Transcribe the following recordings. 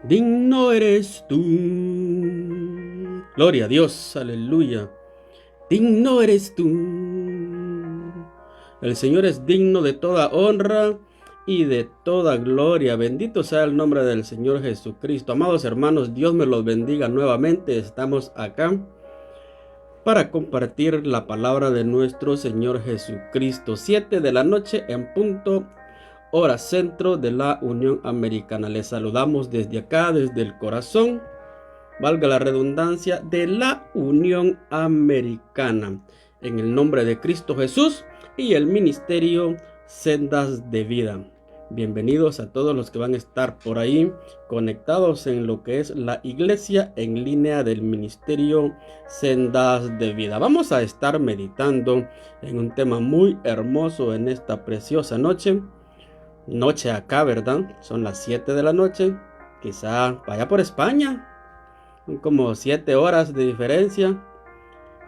Digno eres tú. Gloria a Dios, aleluya. Digno eres tú. El Señor es digno de toda honra y de toda gloria. Bendito sea el nombre del Señor Jesucristo. Amados hermanos, Dios me los bendiga nuevamente. Estamos acá para compartir la palabra de nuestro Señor Jesucristo. 7 de la noche en punto, hora centro de la Unión Americana. Les saludamos desde acá, desde el corazón, valga la redundancia, de la Unión Americana. En el nombre de Cristo Jesús y el ministerio Sendas de Vida. Bienvenidos a todos los que van a estar por ahí conectados en lo que es la iglesia en línea del ministerio Sendas de Vida. Vamos a estar meditando en un tema muy hermoso en esta preciosa noche. Noche acá, ¿verdad? Son las 7 de la noche. Quizá vaya por España. Son como 7 horas de diferencia.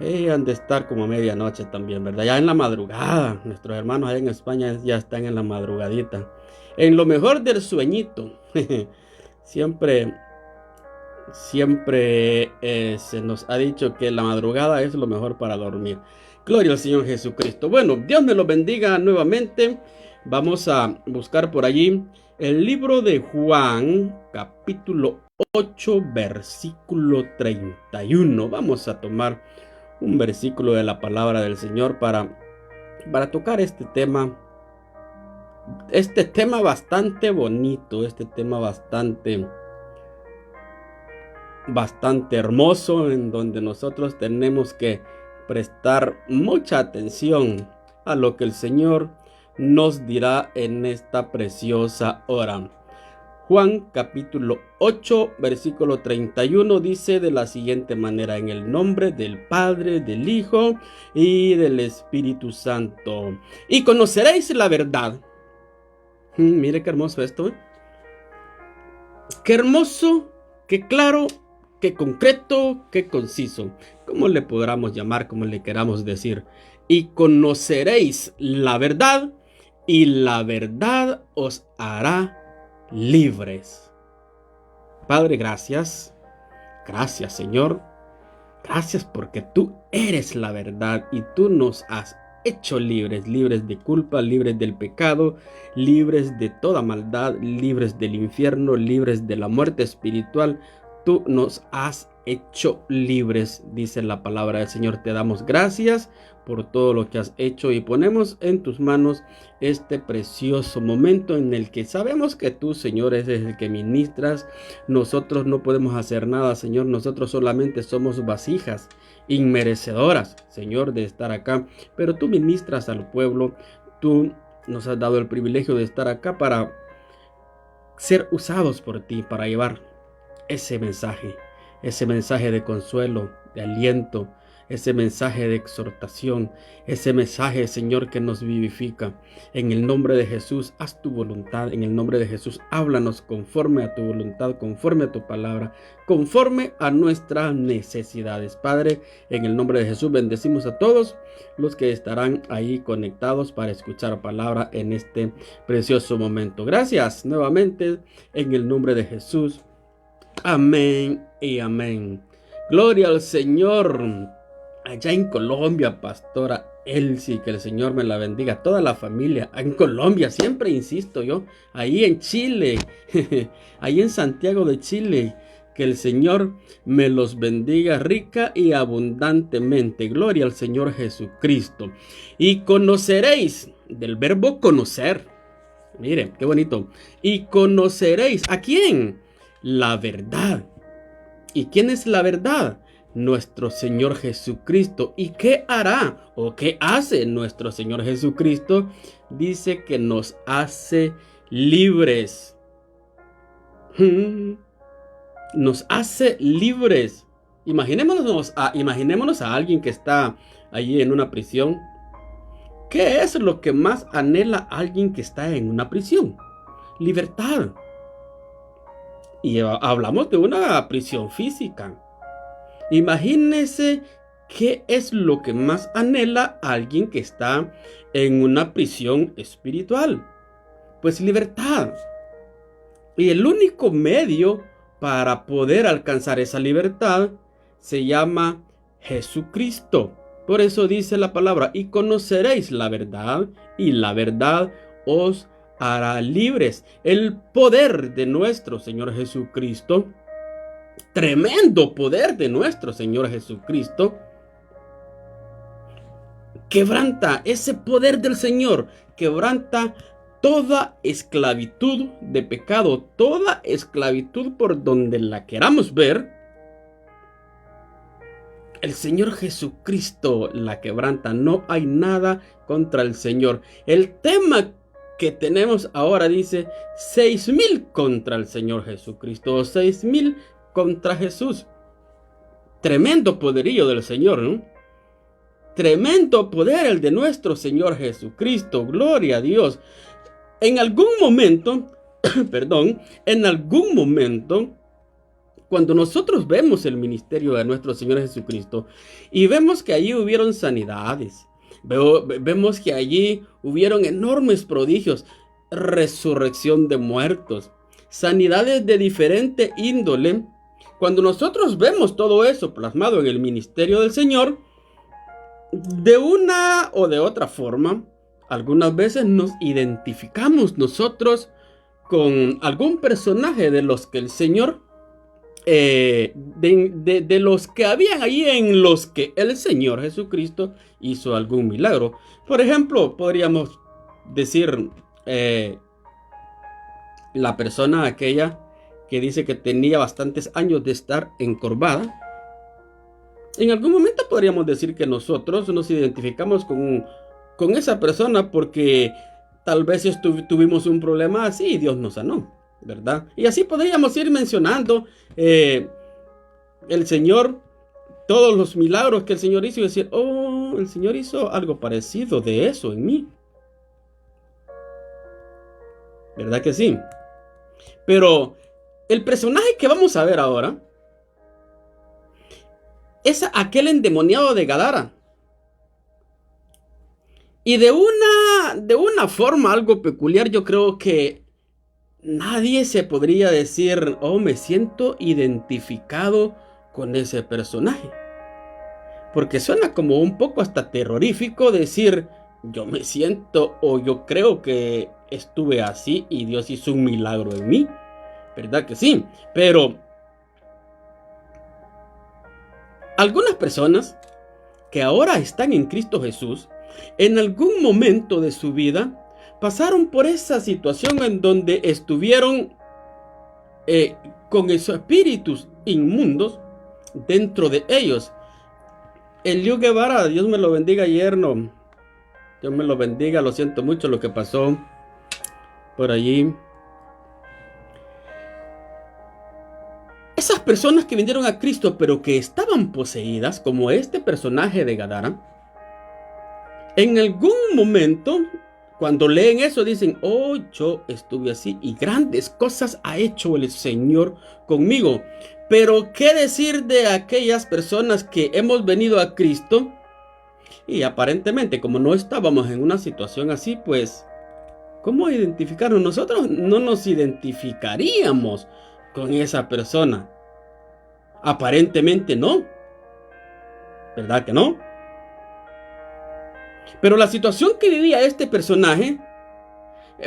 Han de estar como a medianoche también, ¿verdad? Ya en la madrugada. Nuestros hermanos allá en España ya están en la madrugadita. En lo mejor del sueñito. Siempre se nos ha dicho que la madrugada es lo mejor para dormir. Gloria al Señor Jesucristo. Bueno, Dios me lo bendiga nuevamente. Vamos a buscar por allí el libro de Juan, capítulo 8, versículo 31. Vamos a tomar un versículo de la palabra del Señor para tocar este tema bastante bonito, este tema bastante hermoso, en donde nosotros tenemos que prestar mucha atención a lo que el Señor nos dirá en esta preciosa hora. Juan capítulo 8 versículo 31 dice de la siguiente manera: en el nombre del Padre, del Hijo y del Espíritu Santo. Y conoceréis la verdad. Mire qué hermoso esto, ¿eh? Qué hermoso, qué claro, qué concreto, qué conciso. ¿Cómo le podamos llamar, como le queramos decir? Y conoceréis la verdad, y la verdad os hará libres. Padre, gracias. Gracias, Señor. Gracias porque tú eres la verdad y tú nos has hecho libres, libres de culpa, libres del pecado, libres de toda maldad, libres del infierno, libres de la muerte espiritual. Tú nos has hecho libres, dice la palabra del Señor. Te damos gracias por todo lo que has hecho y ponemos en tus manos este precioso momento en el que sabemos que tú, Señor, eres el que ministras. Nosotros no podemos hacer nada, Señor. Nosotros solamente somos vasijas inmerecedoras, Señor, de estar acá. Pero tú ministras al pueblo. Tú nos has dado el privilegio de estar acá para ser usados por ti, para llevar ese mensaje de consuelo, de aliento, ese mensaje de exhortación, ese mensaje, Señor, que nos vivifica. En el nombre de Jesús, haz tu voluntad. En el nombre de Jesús, háblanos conforme a tu voluntad, conforme a tu palabra, conforme a nuestras necesidades. Padre, en el nombre de Jesús, bendecimos a todos los que estarán ahí conectados para escuchar palabra en este precioso momento. Gracias nuevamente en el nombre de Jesús. Amén y amén. Gloria al Señor. Allá en Colombia, pastora Elsie, que el Señor me la bendiga. Toda la familia en Colombia, siempre insisto yo. Ahí en Chile, ahí en Santiago de Chile. Que el Señor me los bendiga rica y abundantemente. Gloria al Señor Jesucristo. Y conoceréis, del verbo conocer. Miren, qué bonito. Y conoceréis, ¿a quién? La verdad. ¿Y quién es la verdad? Nuestro Señor Jesucristo. ¿Y qué hará o qué hace nuestro Señor Jesucristo? Dice que nos hace libres. Nos hace libres. Imaginémonos a alguien que está allí en una prisión. ¿Qué es lo que más anhela alguien que está en una prisión? Libertad. Y hablamos de una prisión física. Imagínese qué es lo que más anhela alguien que está en una prisión espiritual. Pues libertad. Y el único medio para poder alcanzar esa libertad se llama Jesucristo. Por eso dice la palabra, y conoceréis la verdad, y la verdad os hará libres. El poder de nuestro Señor Jesucristo, tremendo poder de nuestro Señor Jesucristo, quebranta ese poder del Señor, quebranta toda esclavitud de pecado, toda esclavitud por donde la queramos ver. El Señor Jesucristo la quebranta. No hay nada contra el Señor. El tema que tenemos ahora dice 6,000 contra el Señor Jesucristo, o 6,000 contra Jesús. Tremendo poderío del Señor, ¿no? Tremendo poder el de nuestro Señor Jesucristo. Gloria a Dios. En algún momento, cuando nosotros vemos el ministerio de nuestro Señor Jesucristo y vemos que allí hubieron sanidades, vemos que allí hubieron enormes prodigios, resurrección de muertos, sanidades de diferente índole. Cuando nosotros vemos todo eso plasmado en el ministerio del Señor, de una o de otra forma, algunas veces nos identificamos nosotros con algún personaje de los que el Señor, de los que habían allí en los que el Señor Jesucristo hizo algún milagro. Por ejemplo, podríamos decir la persona aquella que dice que tenía bastantes años de estar encorvada. En algún momento podríamos decir que nosotros nos identificamos con esa persona porque tal vez tuvimos un problema así y Dios nos sanó, ¿verdad? Y así podríamos ir mencionando el Señor, todos los milagros que el Señor hizo y decir, oh, el Señor hizo algo parecido de eso en mí. ¿Verdad que sí? Pero el personaje que vamos a ver ahora es aquel endemoniado de Gadara. Y de una forma algo peculiar, yo creo que nadie se podría decir, oh, me siento identificado con ese personaje. Porque suena como un poco hasta terrorífico decir, yo me siento o yo creo que estuve así y Dios hizo un milagro en mí. ¿Verdad que sí? Pero algunas personas que ahora están en Cristo Jesús, en algún momento de su vida, pasaron por esa situación en donde estuvieron con esos espíritus inmundos dentro de ellos. Eliú Guevara, Dios me lo bendiga, yerno. Dios me lo bendiga, lo siento mucho lo que pasó por allí. Esas personas que vinieron a Cristo pero que estaban poseídas, como este personaje de Gadara, en algún momento, cuando leen eso, dicen, oh, yo estuve así y grandes cosas ha hecho el Señor conmigo. Pero, ¿qué decir de aquellas personas que hemos venido a Cristo? Y aparentemente, como no estábamos en una situación así, pues, ¿cómo identificarnos? Nosotros no nos identificaríamos con esa persona. Aparentemente no. ¿Verdad que no? Pero la situación que vivía este personaje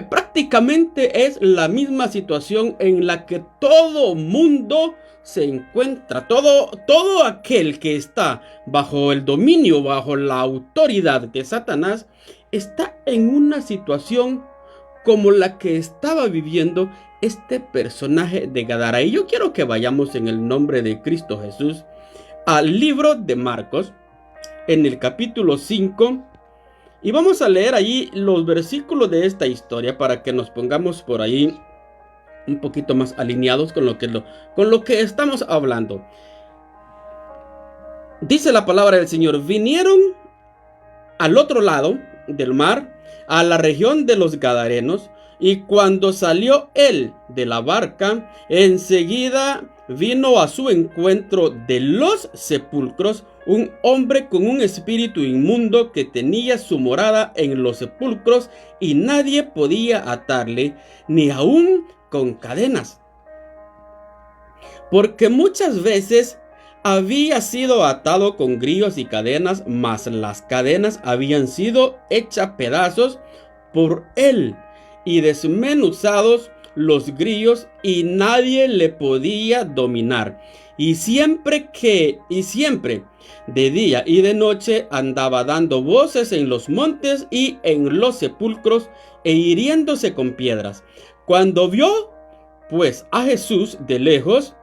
prácticamente es la misma situación en la que todo mundo se encuentra. Todo aquel que está bajo el dominio, bajo la autoridad de Satanás, está en una situación como la que estaba viviendo este personaje de Gadara. Y yo quiero que vayamos en el nombre de Cristo Jesús al libro de Marcos, en el capítulo 5, y vamos a leer allí los versículos de esta historia para que nos pongamos por ahí un poquito más alineados con lo que estamos hablando. Dice la palabra del Señor: vinieron al otro lado del mar, a la región de los Gadarenos, y cuando salió él de la barca, enseguida vino a su encuentro de los sepulcros un hombre con un espíritu inmundo que tenía su morada en los sepulcros, y nadie podía atarle, ni aún con cadenas. porque muchas veces había sido atado con grillos y cadenas, mas las cadenas habían sido hechas pedazos por él y desmenuzados los grillos, y nadie le podía dominar. Y siempre de día y de noche andaba dando voces en los montes y en los sepulcros, e hiriéndose con piedras. Cuando vio pues a Jesús de lejos,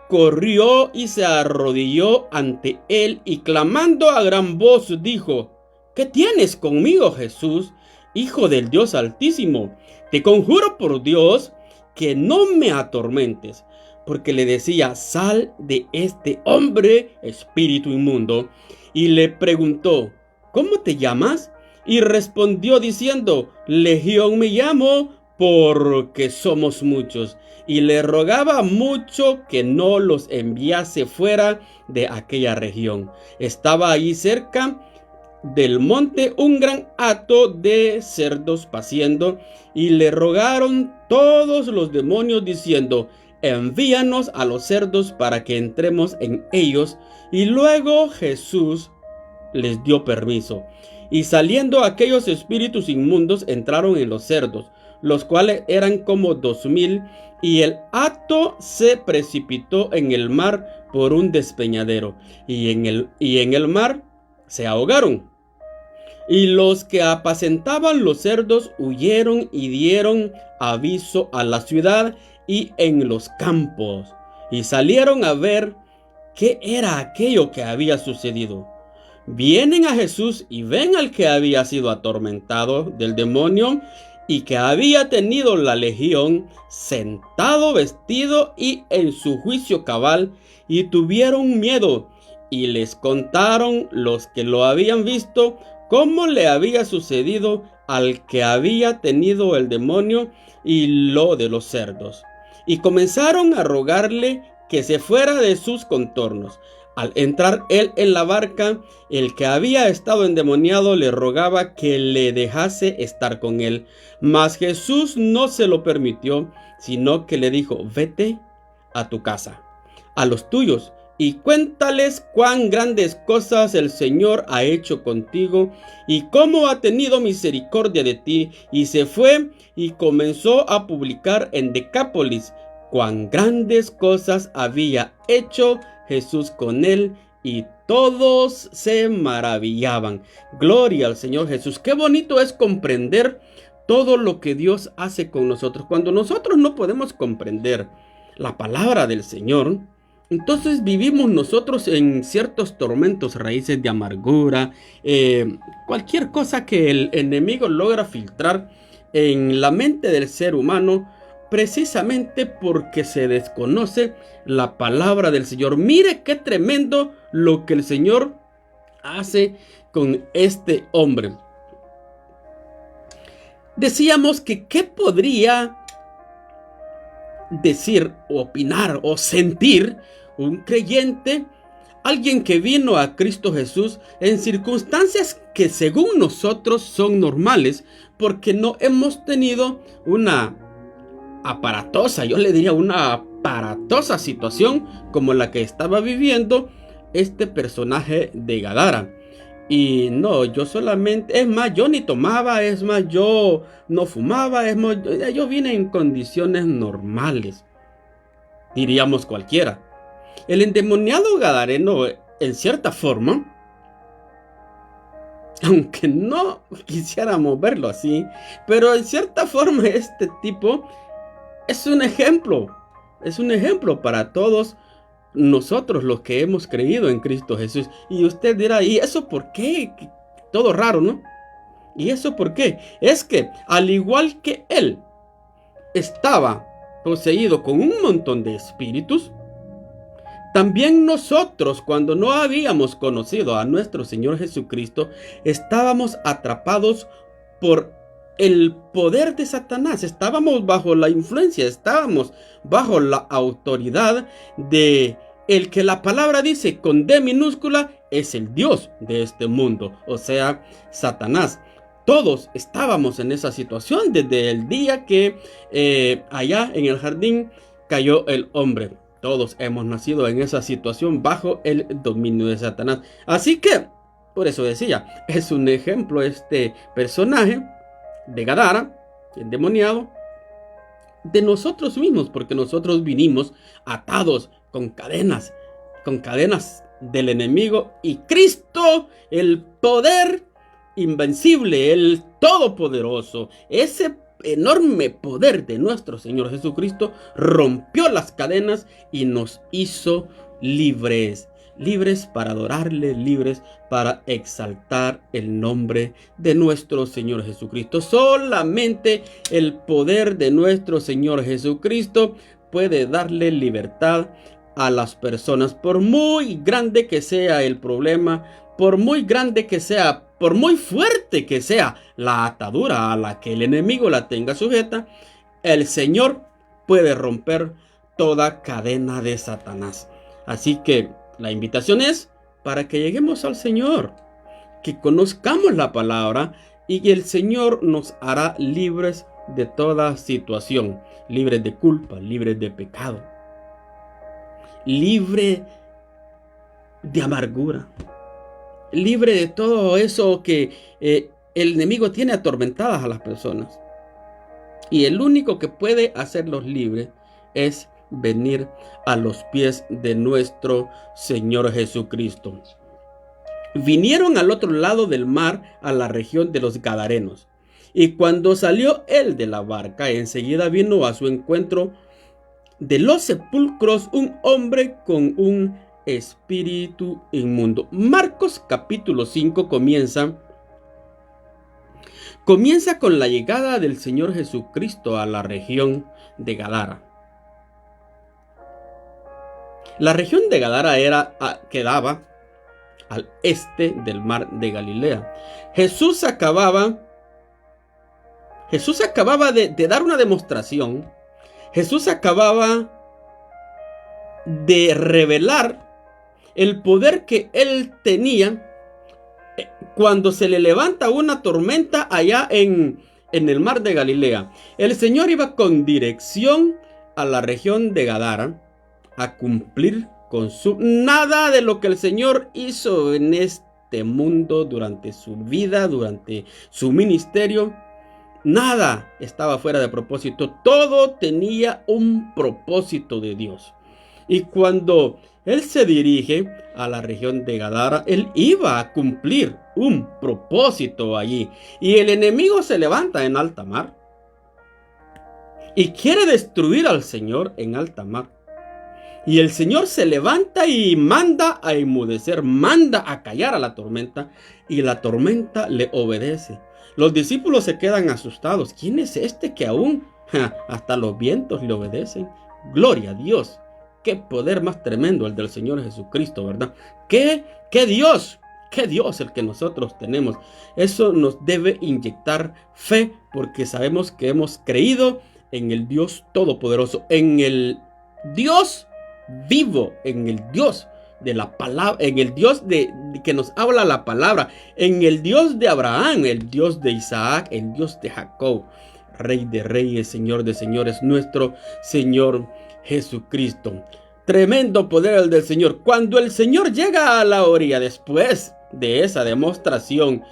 corrió y se arrodilló ante él, y clamando a gran voz dijo: ¿Qué tienes conmigo, Jesús, Hijo del Dios Altísimo? Te conjuro por Dios que no me atormentes. Porque le decía: sal de este hombre, espíritu inmundo. Y le preguntó: ¿cómo te llamas? Y respondió diciendo: Legión me llamo, porque somos muchos. Y le rogaba mucho que no los enviase fuera de aquella región. Estaba allí cerca del monte un gran hato de cerdos paciendo, y le rogaron todos los demonios diciendo: envíanos a los cerdos para que entremos en ellos. Y luego Jesús les dio permiso. Y saliendo aquellos espíritus inmundos entraron en los cerdos, los cuales eran como 2000, y el hato se precipitó en el mar por un despeñadero, y en el mar se ahogaron. Y los que apacentaban los cerdos huyeron y dieron aviso a la ciudad y en los campos, y salieron a ver qué era aquello que había sucedido. Vienen a Jesús y ven al que había sido atormentado del demonio y que había tenido la legión, sentado, vestido y en su juicio cabal, y tuvieron miedo, y les contaron los que lo habían visto cómo le había sucedido al que había tenido el demonio y lo de los cerdos. Y comenzaron a rogarle que se fuera de sus contornos. Al entrar él en la barca, el que había estado endemoniado le rogaba que le dejase estar con él. Mas Jesús no se lo permitió, sino que le dijo: vete a tu casa, a los tuyos, y cuéntales cuán grandes cosas el Señor ha hecho contigo, y cómo ha tenido misericordia de ti. Y se fue y comenzó a publicar en Decápolis cuán grandes cosas había hecho Jesús con él, y todos se maravillaban. Gloria al Señor Jesús. Qué bonito es comprender todo lo que Dios hace con nosotros. Cuando nosotros no podemos comprender la palabra del Señor, entonces vivimos nosotros en ciertos tormentos, raíces de amargura, cualquier cosa que el enemigo logra filtrar en la mente del ser humano, precisamente porque se desconoce la palabra del Señor. Mire qué tremendo lo que el Señor hace con este hombre. Decíamos que qué podría decir, opinar o sentir un creyente, alguien que vino a Cristo Jesús en circunstancias que según nosotros son normales, porque no hemos tenido una aparatosa, yo le diría una aparatosa situación como la que estaba viviendo este personaje de Gadara. Y no, yo solamente, es más, yo ni tomaba, es más, yo no fumaba, es más, yo vine en condiciones normales, diríamos cualquiera. El endemoniado gadareno, en cierta forma, aunque no quisiéramos verlo así, pero en cierta forma este tipo es un ejemplo para todos nosotros los que hemos creído en Cristo Jesús. Y usted dirá: ¿y eso por qué? Todo raro, ¿no? ¿Y eso por qué? Es que al igual que él estaba poseído con un montón de espíritus, también nosotros, cuando no habíamos conocido a nuestro Señor Jesucristo, estábamos atrapados por el poder de Satanás. Estábamos bajo la influencia, estábamos bajo la autoridad de el que la palabra dice con D minúscula es el Dios de este mundo, o sea, Satanás. Todos estábamos en esa situación desde el día que allá en el jardín cayó el hombre. Todos hemos nacido en esa situación bajo el dominio de Satanás. Así que, por eso decía, es un ejemplo este personaje de Gadara, endemoniado, de nosotros mismos, porque nosotros vinimos atados con cadenas del enemigo, y Cristo, el poder invencible, el todopoderoso, ese enorme poder de nuestro Señor Jesucristo rompió las cadenas y nos hizo libres. Libres para adorarle, libres para exaltar el nombre de nuestro Señor Jesucristo. Solamente el poder de nuestro Señor Jesucristo puede darle libertad a las personas, por muy grande que sea el problema, por muy grande que sea, por muy fuerte que sea la atadura a la que el enemigo la tenga sujeta. El Señor puede romper toda cadena de Satanás. Así que la invitación es para que lleguemos al Señor, que conozcamos la palabra, y el Señor nos hará libres de toda situación, libres de culpa, libres de pecado, libre de amargura, libre de todo eso que el enemigo tiene atormentadas a las personas. Y el único que puede hacerlos libres es venir a los pies de nuestro Señor Jesucristo. Vinieron al otro lado del mar, a la región de los Gadarenos. Y cuando salió él de la barca, enseguida vino a su encuentro de los sepulcros un hombre con un espíritu inmundo. Marcos capítulo 5 comienza con la llegada del Señor Jesucristo a la región de Gadara. La región de Gadara quedaba al este del mar de Galilea. Jesús acababa de dar una demostración. Jesús acababa de revelar el poder que él tenía cuando se le levanta una tormenta allá en el mar de Galilea. El Señor iba con dirección a la región de Gadara a cumplir con nada de lo que el Señor hizo en este mundo durante su vida, durante su ministerio. Nada estaba fuera de propósito. Todo tenía un propósito de Dios. Y cuando él se dirige a la región de Gadara, él iba a cumplir un propósito allí. Y el enemigo se levanta en alta mar y quiere destruir al Señor en alta mar. Y el Señor se levanta y manda a enmudecer, manda a callar a la tormenta, y la tormenta le obedece. Los discípulos se quedan asustados. ¿Quién es este que aún hasta los vientos le obedecen? Gloria a Dios. Qué poder más tremendo el del Señor Jesucristo, ¿verdad? ¡Qué Dios! ¡Qué Dios el que nosotros tenemos! Eso nos debe inyectar fe, porque sabemos que hemos creído en el Dios Todopoderoso, en el Dios vivo, en el Dios de la palabra, en el Dios que nos habla la palabra, en el Dios de Abraham, el Dios de Isaac, el Dios de Jacob, Rey de reyes, Señor de señores, nuestro Señor Jesucristo. Tremendo poder el del Señor. Cuando el Señor llega a la orilla después de esa demostración,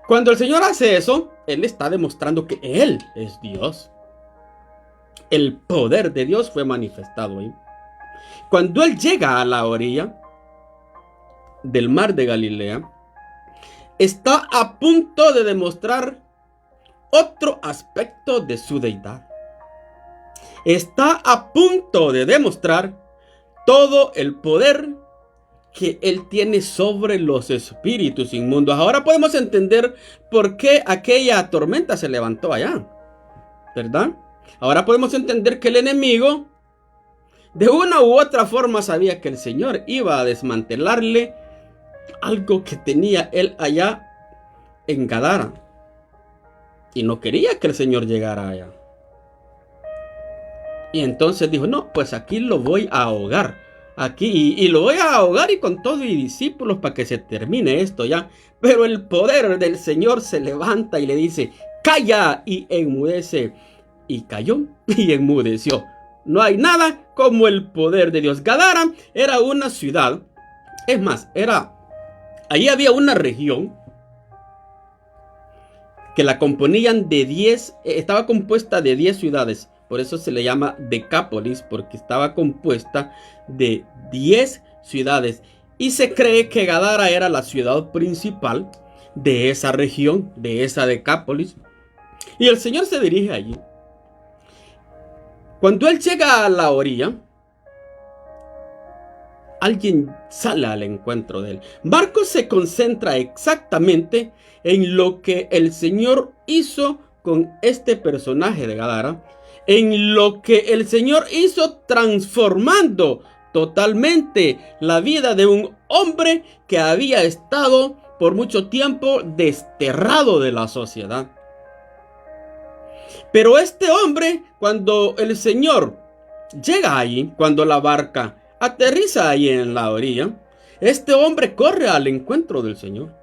cuando el Señor hace eso, Él está demostrando que Él es Dios. El poder de Dios fue manifestado ahí. Cuando Él llega a la orilla del mar de Galilea, está a punto de demostrar otro aspecto de su deidad. Está a punto de demostrar todo el poder que Él tiene sobre los espíritus inmundos. Ahora podemos entender por qué aquella tormenta se levantó allá, ¿verdad? Ahora podemos entender que el enemigo de una u otra forma sabía que el Señor iba a desmantelarle algo que tenía él allá en Gadara, y no quería que el Señor llegara allá. Y entonces dijo: no, pues aquí lo voy a ahogar, aquí, y lo voy a ahogar, y con todo y discípulos, para que se termine esto ya. Pero el poder del Señor se levanta y le dice: calla y enmudece. Y cayó y enmudeció. No hay nada como el poder de Dios. Gadara era una ciudad, es más, ahí había una región que la componían de 10, estaba compuesta de 10 ciudades. Por eso se le llama Decápolis, porque estaba compuesta de 10 ciudades. Y se cree que Gadara era la ciudad principal de esa región, de esa Decápolis. Y el Señor se dirige allí. Cuando Él llega a la orilla, alguien sale al encuentro de Él. Marcos se concentra exactamente en lo que el Señor hizo con este personaje de Gadara, en lo que el Señor hizo transformando totalmente la vida de un hombre que había estado por mucho tiempo desterrado de la sociedad. Pero este hombre, cuando el Señor llega allí, cuando la barca aterriza ahí en la orilla, este hombre corre al encuentro del Señor.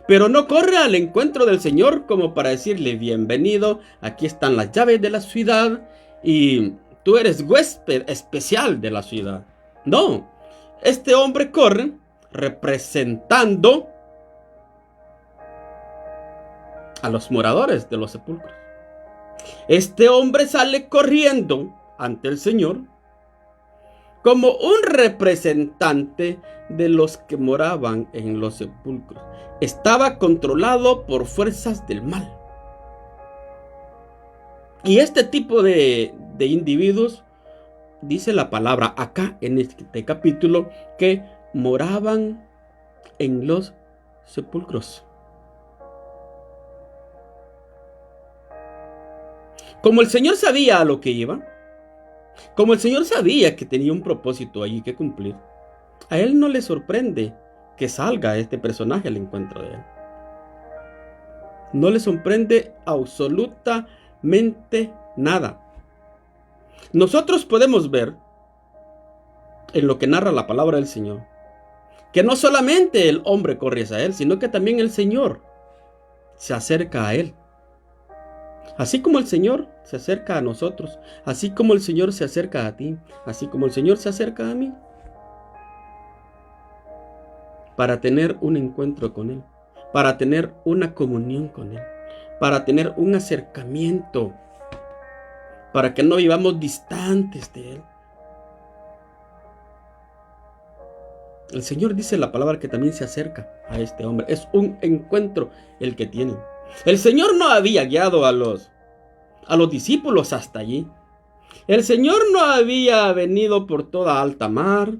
Pero no corre al encuentro del Señor como para decirle: bienvenido, aquí están las llaves de la ciudad y tú eres huésped especial de la ciudad. No, este hombre corre representando a los moradores de los sepulcros. Este hombre sale corriendo ante el Señor como un representante de los que moraban en los sepulcros. Estaba controlado por fuerzas del mal. Y este tipo de individuos, dice la palabra acá en este capítulo, que moraban en los sepulcros. Como el Señor sabía a lo que iba, como el Señor sabía que tenía un propósito allí que cumplir, a Él no le sorprende que salga este personaje al encuentro de Él. No le sorprende absolutamente nada. Nosotros podemos ver en lo que narra la palabra del Señor que no solamente el hombre corre hacia Él, sino que también el Señor se acerca a Él. Así como el Señor se acerca a nosotros, así como el Señor se acerca a ti, así como el Señor se acerca a mí, para tener un encuentro con Él, para tener una comunión con Él, para tener un acercamiento, para que no vivamos distantes de Él. El Señor dice en la palabra que también se acerca a este hombre. Es un encuentro el que tienen. El Señor no había guiado a los discípulos hasta allí. El Señor no había venido por toda alta mar.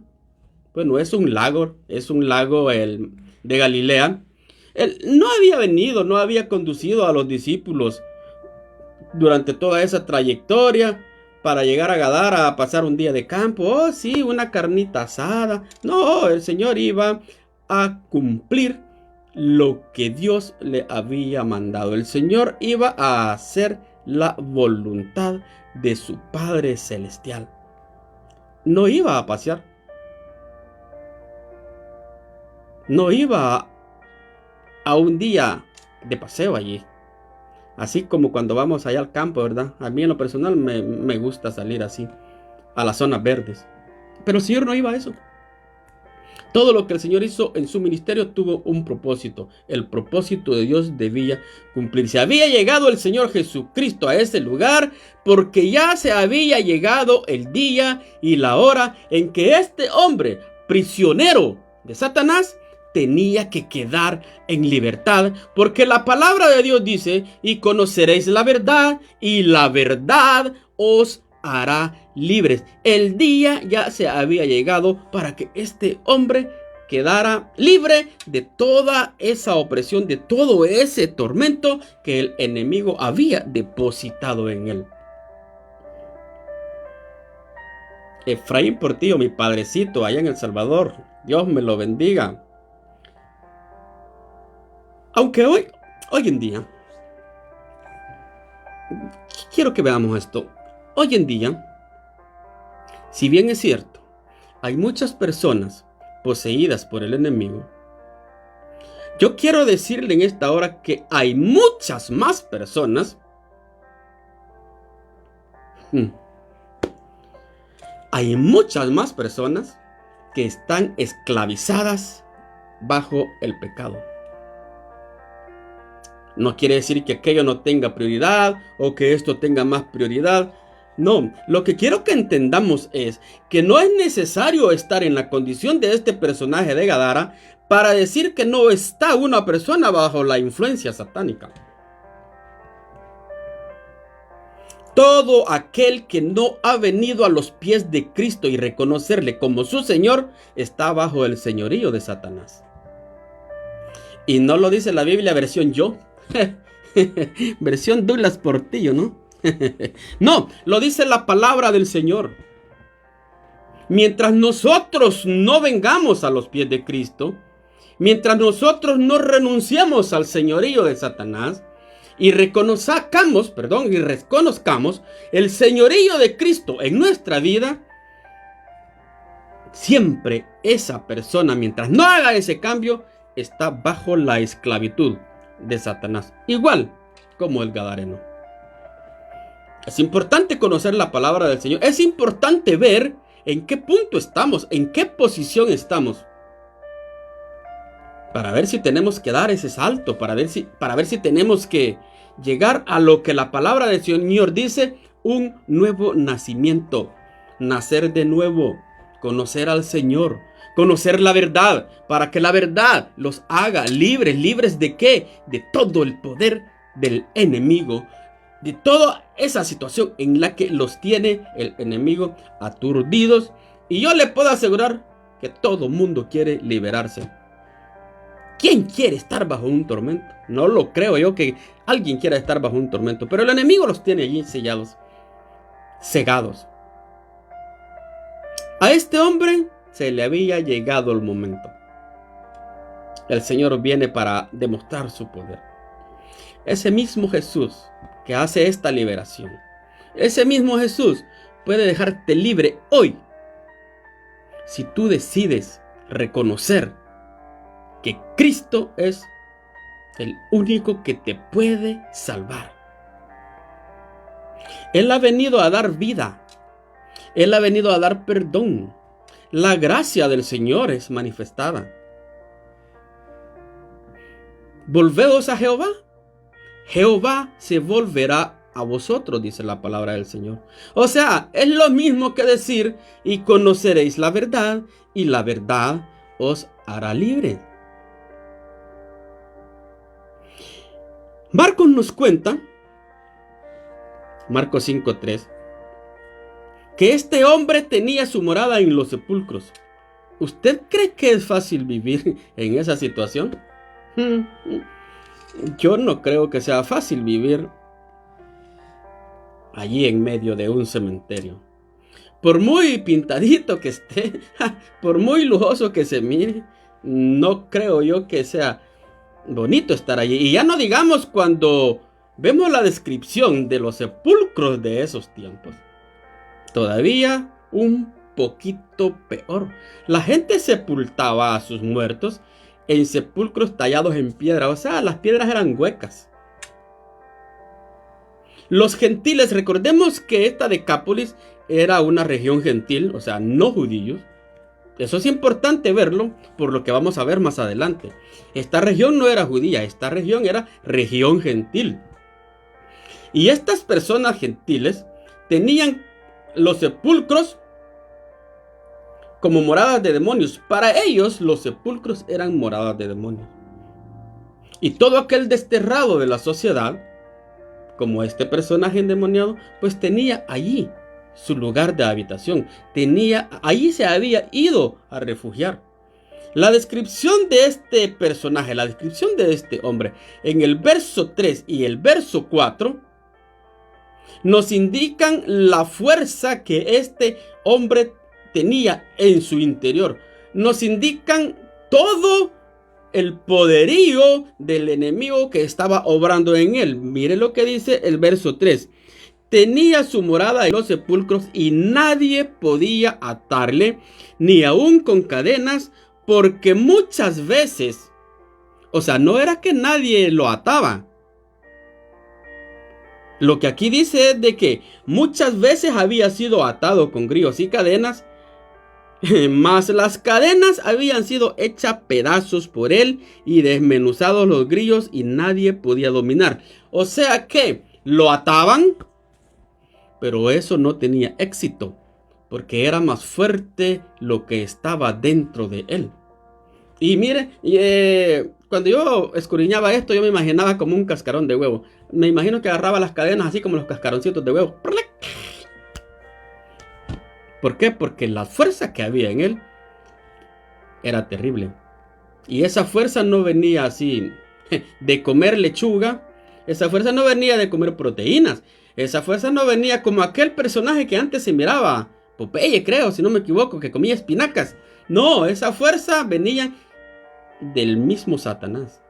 Bueno, es un lago de Galilea. Él no había venido, no había conducido a los discípulos durante toda esa trayectoria para llegar a Gadara a pasar un día de campo. Oh, sí, una carnita asada. No, el Señor iba a cumplir lo que Dios le había mandado. El Señor iba a hacer la voluntad de su Padre Celestial. No iba a pasear. No iba a un día de paseo allí. Así como cuando vamos allá al campo, ¿verdad? A mí en lo personal me gusta salir así, a las zonas verdes. Pero el Señor no iba a eso. Todo lo que el Señor hizo en su ministerio tuvo un propósito. El propósito de Dios debía cumplirse. Había llegado el Señor Jesucristo a ese lugar porque ya se había llegado el día y la hora en que este hombre, prisionero de Satanás, tenía que quedar en libertad, porque la palabra de Dios dice: y conoceréis la verdad, y la verdad os hará libres. El día ya se había llegado para que este hombre quedara libre de toda esa opresión, de todo ese tormento que el enemigo había depositado en él. Efraín Portillo, mi padrecito allá en El Salvador, Dios me lo bendiga. Aunque hoy en día, quiero que veamos esto. Hoy en día, si bien es cierto, hay muchas personas poseídas por el enemigo, yo quiero decirle en esta hora que hay muchas más personas hay muchas más personas que están esclavizadas bajo el pecado. No quiere decir que aquello no tenga prioridad o que esto tenga más prioridad. No, lo que quiero que entendamos es que no es necesario estar en la condición de este personaje de Gadara para decir que no está una persona bajo la influencia satánica. Todo aquel que no ha venido a los pies de Cristo y reconocerle como su Señor está bajo el señorío de Satanás. Y no lo dice la Biblia versión yo, versión Douglas Portillo, ¿no? No, lo dice la palabra del Señor. Mientras nosotros no vengamos a los pies de Cristo, mientras nosotros no renunciemos al señorío de Satanás y reconozcamos el señorío de Cristo en nuestra vida, siempre esa persona, mientras no haga ese cambio, está bajo la esclavitud de Satanás, igual como el gadareno. Es importante conocer la palabra del Señor. Es importante ver en qué punto estamos, en qué posición estamos, para ver si tenemos que dar ese salto, para ver si tenemos que llegar a lo que la palabra del Señor dice, un nuevo nacimiento, nacer de nuevo, conocer al Señor, conocer la verdad, para que la verdad los haga libres. ¿Libres de qué? De todo el poder del enemigo, de toda esa situación en la que los tiene el enemigo aturdidos. Y yo le puedo asegurar que todo mundo quiere liberarse. ¿Quién quiere estar bajo un tormento? No lo creo yo que alguien quiera estar bajo un tormento, pero el enemigo los tiene allí sellados, cegados. A este hombre se le había llegado el momento. El Señor viene para demostrar su poder. Ese mismo Jesús que hace esta liberación, ese mismo Jesús puede dejarte libre hoy si tú decides reconocer que Cristo es el único que te puede salvar. Él ha venido a dar vida. Él ha venido a dar perdón. La gracia del Señor es manifestada. Volveos a Jehová. Jehová se volverá a vosotros, dice la palabra del Señor. O sea, es lo mismo que decir, y conoceréis la verdad, y la verdad os hará libre. Marcos nos cuenta, Marcos 5:3, que este hombre tenía su morada en los sepulcros. ¿Usted cree que es fácil vivir en esa situación? Yo no creo que sea fácil vivir allí en medio de un cementerio. Por muy pintadito que esté, por muy lujoso que se mire, no creo yo que sea bonito estar allí. Y ya no digamos cuando vemos la descripción de los sepulcros de esos tiempos. Todavía un poquito peor. La gente sepultaba a sus muertos en sepulcros tallados en piedra. O sea, las piedras eran huecas. Los gentiles, recordemos que esta Decápolis era una región gentil, o sea, no judíos. Eso es importante verlo por lo que vamos a ver más adelante. Esta región no era judía, esta región era región gentil. Y estas personas gentiles tenían los sepulcros como moradas de demonios. Para ellos los sepulcros eran moradas de demonios. Y todo aquel desterrado de la sociedad, como este personaje endemoniado, pues tenía allí su lugar de habitación. Allí se había ido a refugiar. La descripción de este personaje, la descripción de este hombre, en el verso 3 y el verso 4, nos indican la fuerza que este hombre tenía en su interior. Nos indican todo el poderío del enemigo que estaba obrando en él. Mire lo que dice el verso 3. Tenía su morada en los sepulcros y nadie podía atarle, ni aun con cadenas, porque muchas veces, o sea, no era que nadie lo ataba. Lo que aquí dice es de que muchas veces había sido atado con grillos y cadenas, mas las cadenas habían sido hechas pedazos por él y desmenuzados los grillos y nadie podía dominar. O sea que lo ataban, pero eso no tenía éxito, porque era más fuerte lo que estaba dentro de él. Y mire, cuando yo escudriñaba esto, yo me imaginaba como un cascarón de huevo. Me imagino que agarraba las cadenas así como los cascaroncitos de huevo. ¿Por qué? Porque la fuerza que había en él era terrible. Y esa fuerza no venía así de comer lechuga. Esa fuerza no venía de comer proteínas. Esa fuerza no venía como aquel personaje que antes se miraba, Popeye creo, si no me equivoco, que comía espinacas. No, esa fuerza venía del mismo Satanás.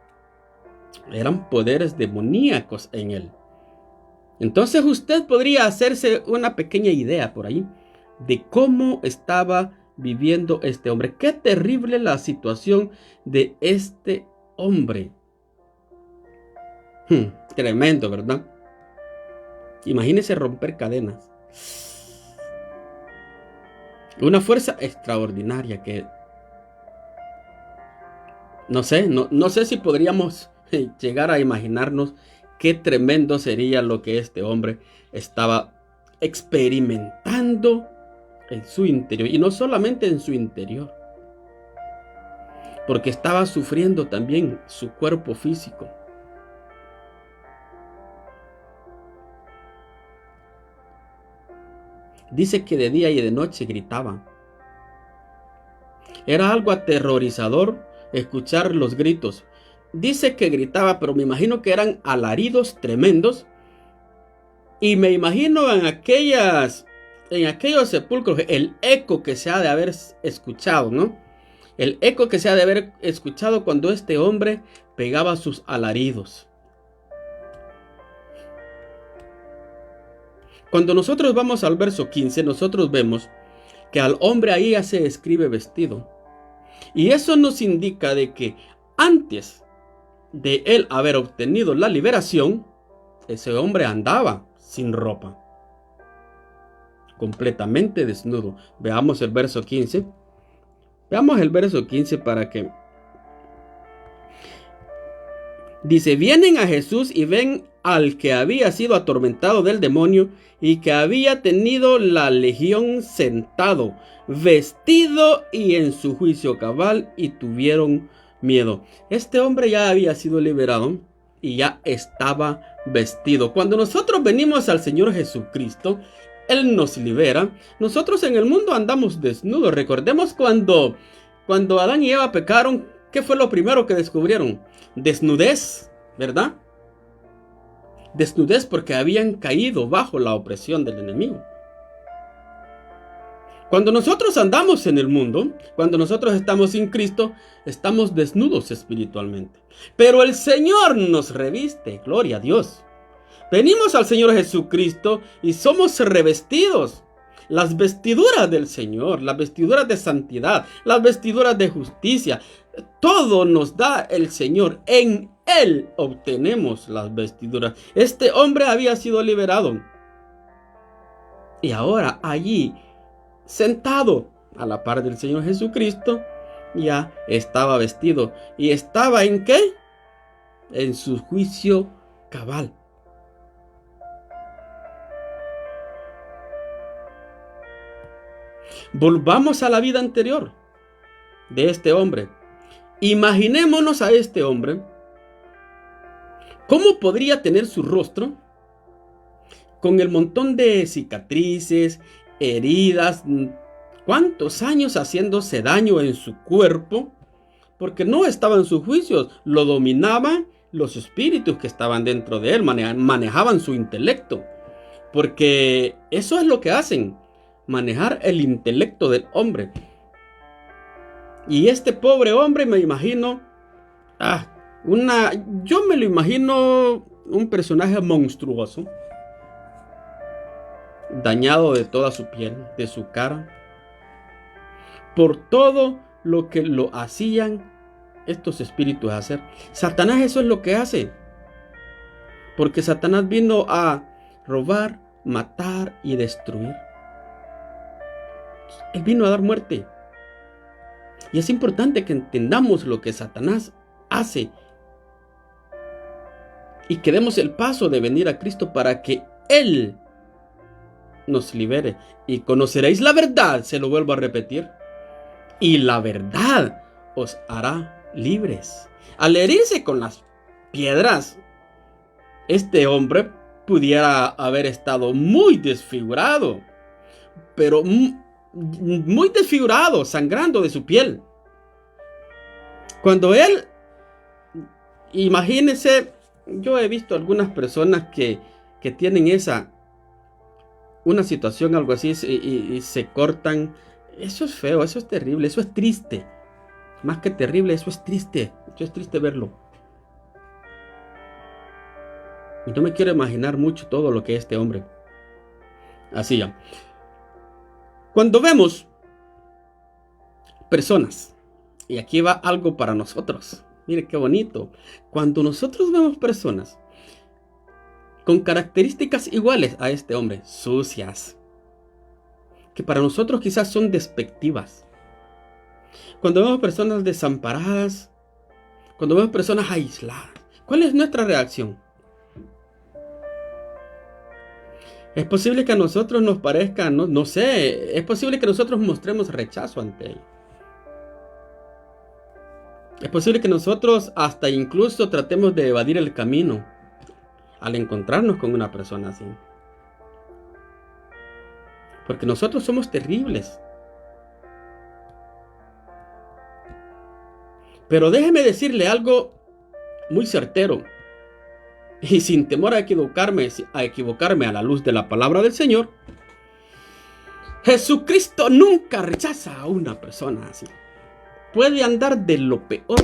Eran poderes demoníacos en él. Entonces usted podría hacerse una pequeña idea por ahí de cómo estaba viviendo este hombre. Qué terrible la situación de este hombre. Tremendo, ¿verdad? Imagínese romper cadenas. Una fuerza extraordinaria que no sé si podríamos llegar a imaginarnos qué tremendo sería lo que este hombre estaba experimentando en su interior. Y no solamente en su interior, porque estaba sufriendo también su cuerpo físico. Dice que de día y de noche gritaba. Era algo aterrorizador escuchar los gritos. Dice que gritaba, pero me imagino que eran alaridos tremendos. Y me imagino en aquellos sepulcros, el eco que se ha de haber escuchado, ¿no? El eco que se ha de haber escuchado cuando este hombre pegaba sus alaridos. Cuando nosotros vamos al verso 15, nosotros vemos que al hombre ahí ya se escribe vestido. Y eso nos indica de que antes de él haber obtenido la liberación, ese hombre andaba sin ropa, completamente desnudo. Veamos el verso 15. Veamos el verso 15 para que... Dice, vienen a Jesús y ven al que había sido atormentado del demonio y que había tenido la legión sentado, vestido y en su juicio cabal, y tuvieron miedo. Este hombre ya había sido liberado y ya estaba vestido. Cuando nosotros venimos al Señor Jesucristo, Él nos libera. Nosotros en el mundo andamos desnudos. Recordemos cuando Adán y Eva pecaron, ¿qué fue lo primero que descubrieron? Desnudez, ¿verdad? Desnudez, porque habían caído bajo la opresión del enemigo. Cuando nosotros andamos en el mundo, cuando nosotros estamos sin Cristo, estamos desnudos espiritualmente. Pero el Señor nos reviste, gloria a Dios. Venimos al Señor Jesucristo y somos revestidos. Las vestiduras del Señor, las vestiduras de santidad, las vestiduras de justicia, todo nos da el Señor. En Él obtenemos las vestiduras. Este hombre había sido liberado. Y ahora allí, sentado a la par del Señor Jesucristo, ya estaba vestido. ¿Y estaba en qué? En su juicio cabal. Volvamos a la vida anterior de este hombre. Imaginémonos a este hombre. ¿Cómo podría tener su rostro con el montón de cicatrices, heridas? ¿Cuántos años haciéndose daño en su cuerpo? Porque no estaba en sus juicios. Lo dominaban los espíritus que estaban dentro de él. Manejaban su intelecto. Porque eso es lo que hacen. Manejar el intelecto del hombre. Y este pobre hombre, me imagino, yo me lo imagino un personaje monstruoso, dañado de toda su piel, de su cara, por todo lo que lo hacían estos espíritus hacer. Satanás eso es lo que hace, porque Satanás vino a robar, matar y destruir. Él vino a dar muerte. Y es importante que entendamos lo que Satanás hace y que demos el paso de venir a Cristo para que Él nos libere. Y conoceréis la verdad, se lo vuelvo a repetir, y la verdad os hará libres. Al herirse con las piedras, este hombre pudiera haber estado muy desfigurado, pero muy desfigurado, sangrando de su piel. Cuando él, imagínense, yo he visto algunas personas que tienen una situación, algo así, y se cortan. Eso es feo, eso es terrible, eso es triste. Más que terrible, eso es triste. Eso es triste verlo. Y no me quiero imaginar mucho todo lo que este hombre hacía. Cuando vemos personas, y aquí va algo para nosotros. Mire qué bonito. Cuando nosotros vemos personas con características iguales a este hombre, sucias, que para nosotros quizás son despectivas. Cuando vemos personas desamparadas, cuando vemos personas aisladas, ¿cuál es nuestra reacción? Es posible que a nosotros nos parezca, no sé, es posible que nosotros mostremos rechazo ante él. Es posible que nosotros hasta incluso tratemos de evadir el camino al encontrarnos con una persona así. Porque nosotros somos terribles. Pero déjeme decirle algo muy certero. Y sin temor a equivocarme a la luz de la palabra del Señor, Jesucristo nunca rechaza a una persona así. Puede andar de lo peor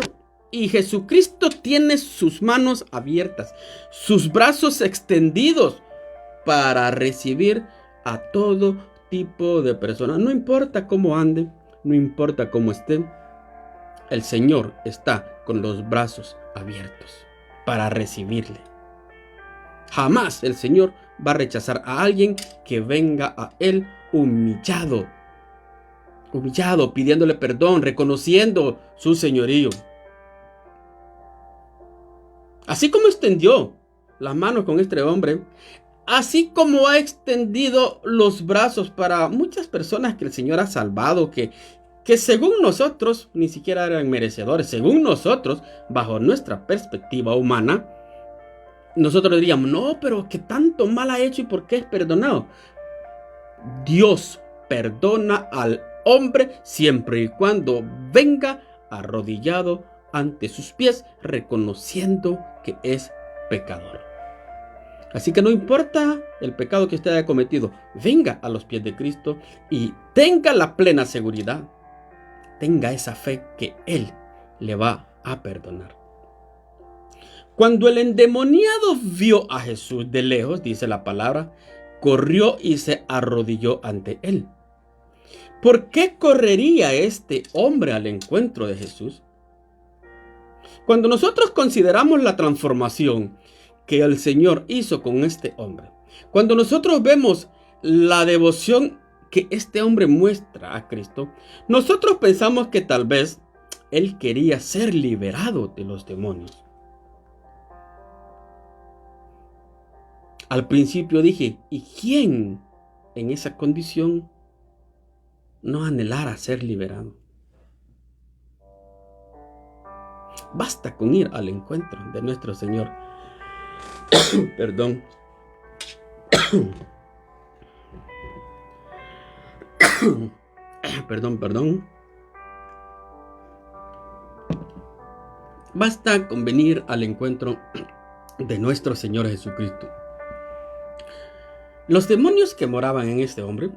y Jesucristo tiene sus manos abiertas, sus brazos extendidos para recibir a todo tipo de personas. No importa cómo ande, no importa cómo esté, el Señor está con los brazos abiertos para recibirle. Jamás el Señor va a rechazar a alguien que venga a Él humillado, pidiéndole perdón, reconociendo su señorío. Así como extendió las manos con este hombre, así como ha extendido los brazos para muchas personas que el Señor ha salvado, que según nosotros ni siquiera eran merecedores, según nosotros, bajo nuestra perspectiva humana, nosotros diríamos, no, pero ¿qué tanto mal ha hecho y por qué es perdonado? Dios perdona al hombre siempre y cuando venga arrodillado ante sus pies, reconociendo que es pecador. Así que no importa el pecado que usted haya cometido, venga a los pies de Cristo y tenga la plena seguridad, tenga esa fe que Él le va a perdonar. Cuando el endemoniado vio a Jesús de lejos, dice la palabra, corrió y se arrodilló ante Él. ¿Por qué correría este hombre al encuentro de Jesús? Cuando nosotros consideramos la transformación que el Señor hizo con este hombre, cuando nosotros vemos la devoción que este hombre muestra a Cristo, nosotros pensamos que tal vez él quería ser liberado de los demonios. Al principio dije, ¿y quién en esa condición no anhelara ser liberado? Basta con ir al encuentro de nuestro Señor. Perdón. Perdón. Basta con venir al encuentro de nuestro Señor Jesucristo. Los demonios que moraban en este hombre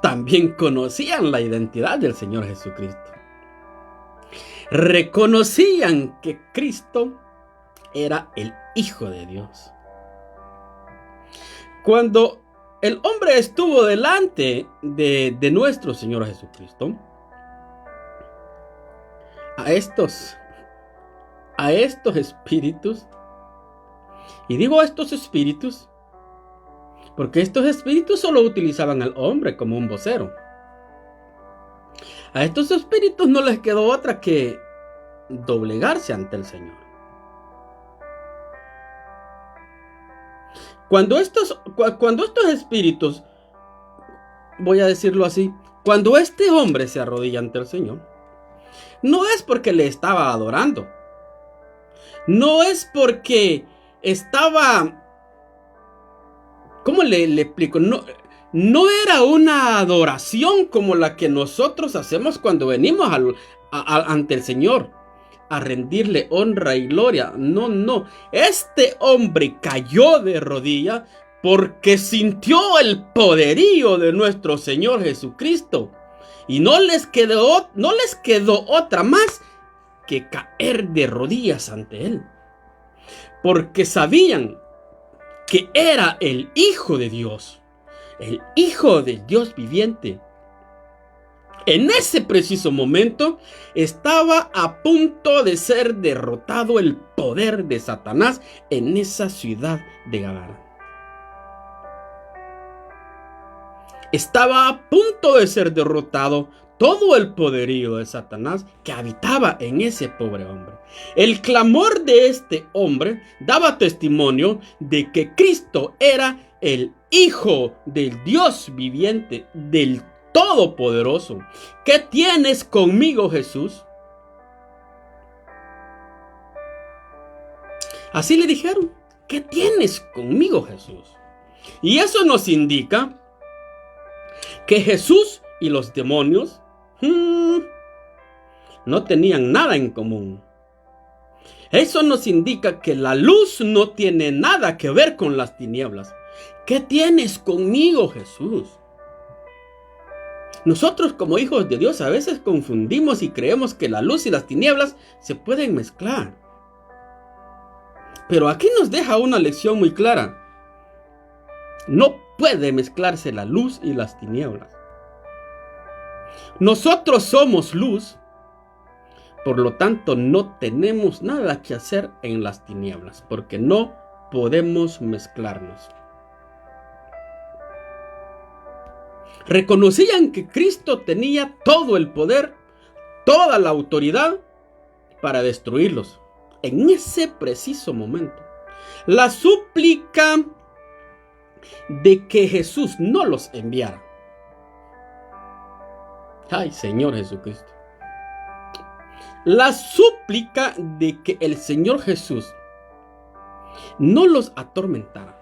también conocían la identidad del Señor Jesucristo. Reconocían que Cristo era el Hijo de Dios. Cuando el hombre estuvo delante de nuestro Señor Jesucristo, a estos espíritus Y digo estos espíritus porque estos espíritus solo utilizaban al hombre como un vocero. A estos espíritus no les quedó otra que doblegarse ante el Señor. Cuando estos espíritus, voy a decirlo así, cuando este hombre se arrodilla ante el Señor, no es porque le estaba adorando, no es porque estaba, ¿cómo le explico? No era una adoración como la que nosotros hacemos cuando venimos ante el Señor a rendirle honra y gloria. No. Este hombre cayó de rodillas porque sintió el poderío de nuestro Señor Jesucristo. Y no les quedó otra más que caer de rodillas ante Él. Porque sabían que era el Hijo de Dios. El Hijo del Dios viviente. En ese preciso momento estaba a punto de ser derrotado el poder de Satanás en esa ciudad de Gadara. Estaba a punto de ser derrotado todo el poderío de Satanás que habitaba en ese pobre hombre. El clamor de este hombre daba testimonio de que Cristo era el Hijo del Dios viviente, del Todopoderoso. ¿Qué tienes conmigo, Jesús? Así le dijeron, ¿qué tienes conmigo, Jesús? Y eso nos indica que Jesús y los demonios no tenían nada en común. Eso nos indica que la luz no tiene nada que ver con las tinieblas. ¿Qué tienes conmigo, Jesús? Nosotros como hijos de Dios a veces confundimos y creemos que la luz y las tinieblas se pueden mezclar. Pero aquí nos deja una lección muy clara. No puede mezclarse la luz y las tinieblas. Nosotros somos luz, por lo tanto no tenemos nada que hacer en las tinieblas, porque no podemos mezclarnos. Reconocían que Cristo tenía todo el poder, toda la autoridad para destruirlos. En ese preciso momento, la súplica de que Jesús no los enviara. Ay, Señor Jesucristo. La súplica de que el Señor Jesús no los atormentara.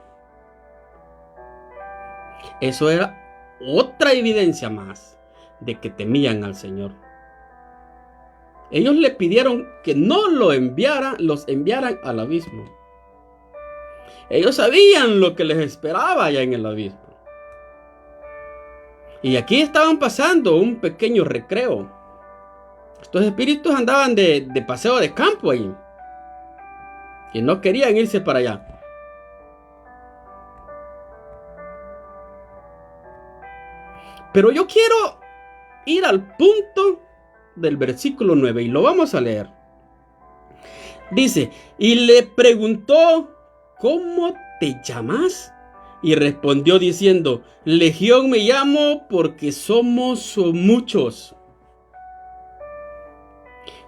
Eso era otra evidencia más de que temían al Señor. Ellos le pidieron que no los enviaran al abismo. Ellos sabían lo que les esperaba allá en el abismo. Y aquí estaban pasando un pequeño recreo. Estos espíritus andaban de paseo de campo ahí. Y no querían irse para allá. Pero yo quiero ir al punto del versículo 9 y lo vamos a leer. Dice, y le preguntó, ¿cómo te llamas? Y respondió diciendo, Legión me llamo porque somos muchos.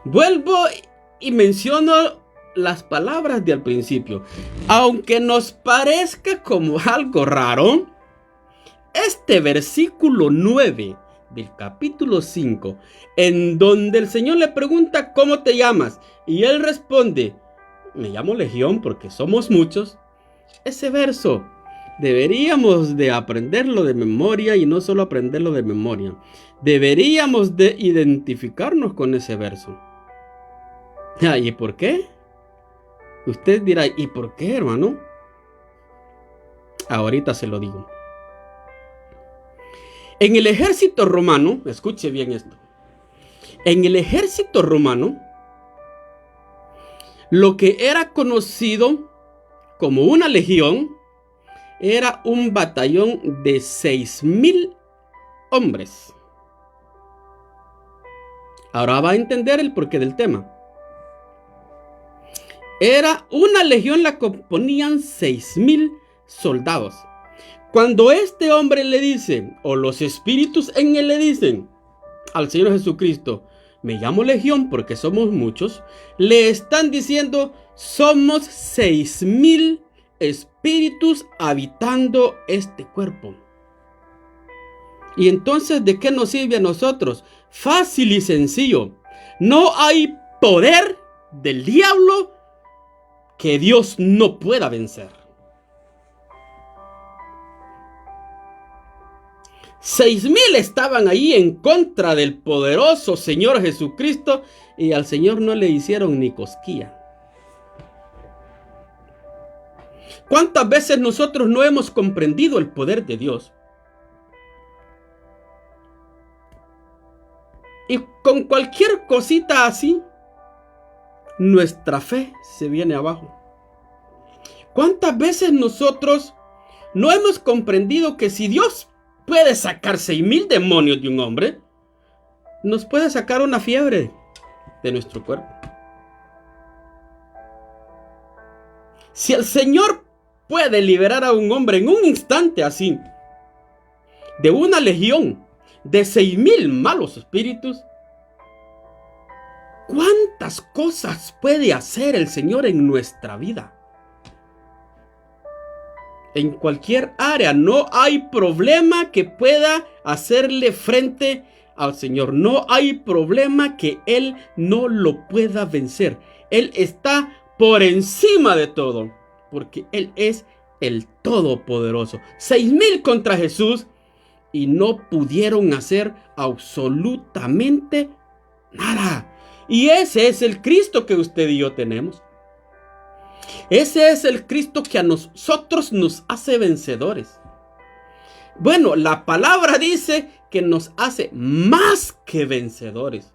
Vuelvo y menciono las palabras del principio. Aunque nos parezca como algo raro, este versículo 9 del capítulo 5, en donde el Señor le pregunta ¿cómo te llamas? Y él responde, me llamo Legión porque somos muchos. Ese verso deberíamos de aprenderlo de memoria, y no solo aprenderlo de memoria. Deberíamos de identificarnos con ese verso. ¿Y por qué? Usted dirá, ¿y por qué, hermano? Ahorita se lo digo. En el ejército romano, escuche bien esto. En el ejército romano, lo que era conocido como una legión era un batallón de 6,000 hombres. Ahora va a entender el porqué del tema. Era una legión, la componían 6,000 soldados. Cuando este hombre le dice, o los espíritus en él le dicen al Señor Jesucristo, me llamo legión porque somos muchos, le están diciendo, somos 6,000 espíritus habitando este cuerpo. Y entonces, ¿de qué nos sirve a nosotros? Fácil y sencillo. No hay poder del diablo que Dios no pueda vencer. 6,000 estaban ahí en contra del poderoso Señor Jesucristo y al Señor no le hicieron ni cosquilla. ¿Cuántas veces nosotros no hemos comprendido el poder de Dios? Y con cualquier cosita así, nuestra fe se viene abajo. ¿Cuántas veces nosotros no hemos comprendido que si Dios puede sacar 6,000 demonios de un hombre, nos puede sacar una fiebre de nuestro cuerpo? Si el Señor puede liberar a un hombre en un instante así, de una legión de 6,000 malos espíritus, ¿cuántas cosas puede hacer el Señor en nuestra vida? En cualquier área no hay problema que pueda hacerle frente al Señor. No hay problema que Él no lo pueda vencer. Él está por encima de todo, porque Él es el Todopoderoso. 6,000 contra Jesús y no pudieron hacer absolutamente nada. Y ese es el Cristo que usted y yo tenemos. Ese es el Cristo que a nosotros nos hace vencedores. Bueno, la palabra dice que nos hace más que vencedores.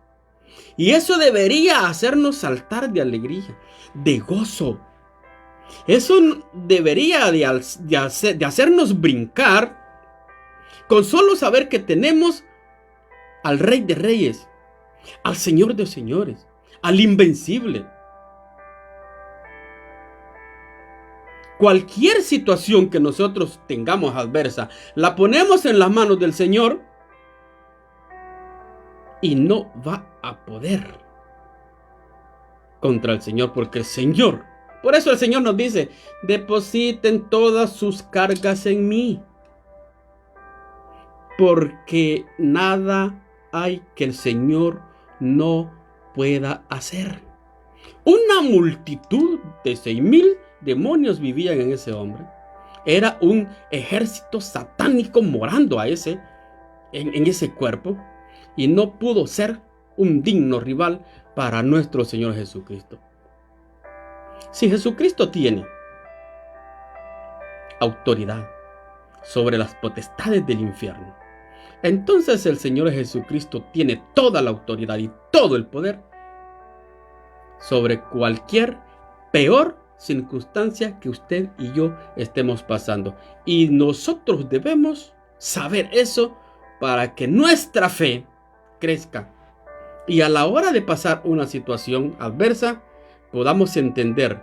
Y eso debería hacernos saltar de alegría, de gozo. Eso debería de hacernos brincar con solo saber que tenemos al Rey de Reyes, al Señor de Señores, al Invencible. Cualquier situación que nosotros tengamos adversa, la ponemos en las manos del Señor y no va a poder contra el Señor, porque el Señor, por eso el Señor nos dice, depositen todas sus cargas en mí, porque nada hay que el Señor no pueda hacer. Una multitud de 6,000 demonios vivían en ese hombre. Era un ejército satánico morando en ese cuerpo, y no pudo ser un digno rival para nuestro Señor Jesucristo. Si Jesucristo tiene autoridad sobre las potestades del infierno, entonces el Señor Jesucristo tiene toda la autoridad y todo el poder sobre cualquier peor circunstancia que usted y yo estemos pasando. Y nosotros debemos saber eso para que nuestra fe crezca. Y a la hora de pasar una situación adversa, podamos entender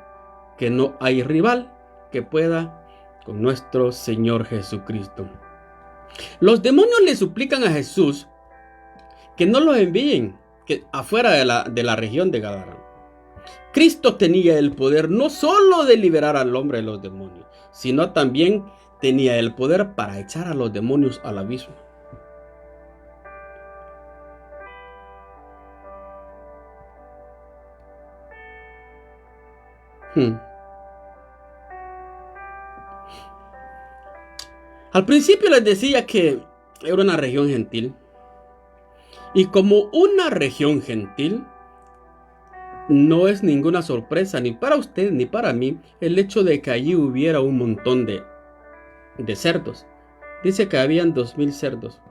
que no hay rival que pueda con nuestro Señor Jesucristo. Los demonios le suplican a Jesús que no los envíen afuera de la región de Gadara. Cristo tenía el poder no solo de liberar al hombre de los demonios, sino también tenía el poder para echar a los demonios al abismo. Al principio les decía que era una región gentil. Y como una región gentil, no es ninguna sorpresa ni para usted ni para mí el hecho de que allí hubiera un montón de cerdos. Dice que habían 2,000 cerdos.